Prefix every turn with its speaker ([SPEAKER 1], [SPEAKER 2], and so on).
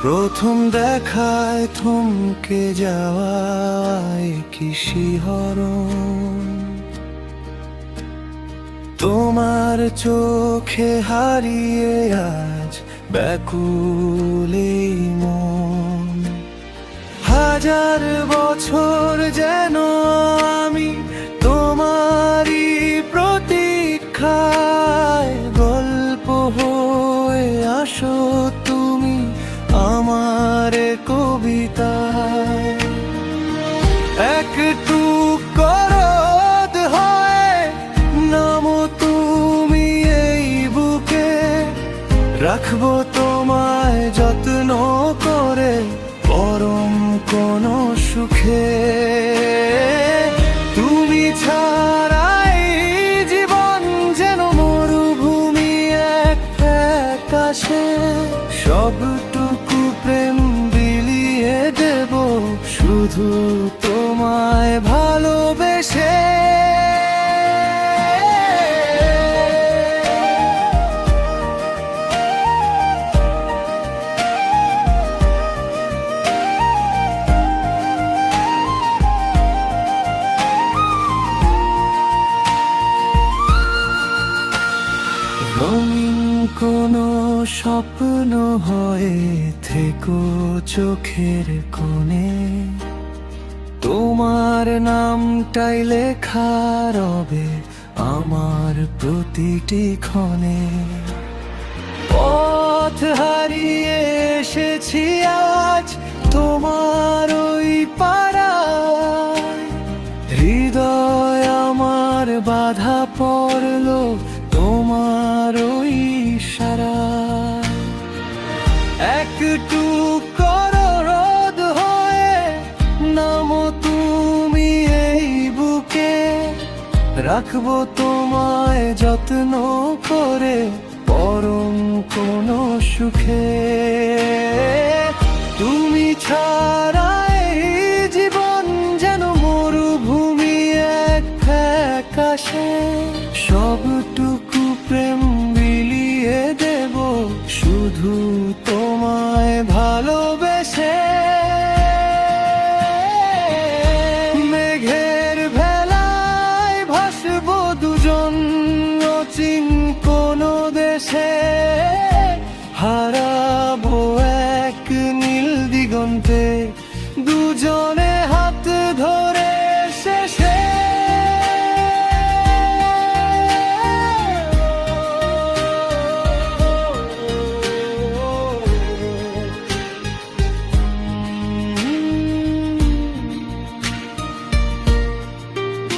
[SPEAKER 1] প্রথম দেখায় থমকে যাওয়ায় কি শিহরণ, তোমার চোখে হারিয়ে আজ ব্যাকুল এই মন। হাজার বছর যেন আমি তোমারই প্রতীক্ষায়, গল্প হয়ে আসো তুমি আমার কবিতায়। একটু করদ হয় নামো তুমি এই বুকে, রাখবো তোমায় যত্ন করে পরম কোন সুখে। তুমি ছাড়াই জীবন যেন মরুভূমি এক ফ্যাকাশে, সবটুকু প্রেম বিলিয়ে দেব শুধু তোমায় ভালোবেসে। রঙিন কোনো স্বপ্ন হয়ে থেকো চোখের কোণে, তোমার নামটাই লেখা রবে আমার প্রতিটি ক্ষণে। পথ হারিয়ে এসেছি আজ তোমার ওই পাড়ায়, হৃদয় আমার বাধা পড়লো তোমার ওই ইশারায়। একটু করদ হয়ে নামো তুমি এই বুকে, রাখবো তোমায় যত্ন করে পরম কোন সুখে। তুমি ছাড়াই জীবন যেন মরুভূমি এক ফ্যাকাশে, সবটুকু প্রেম বিলিয়ে দেব শুধু তোমায় ভালো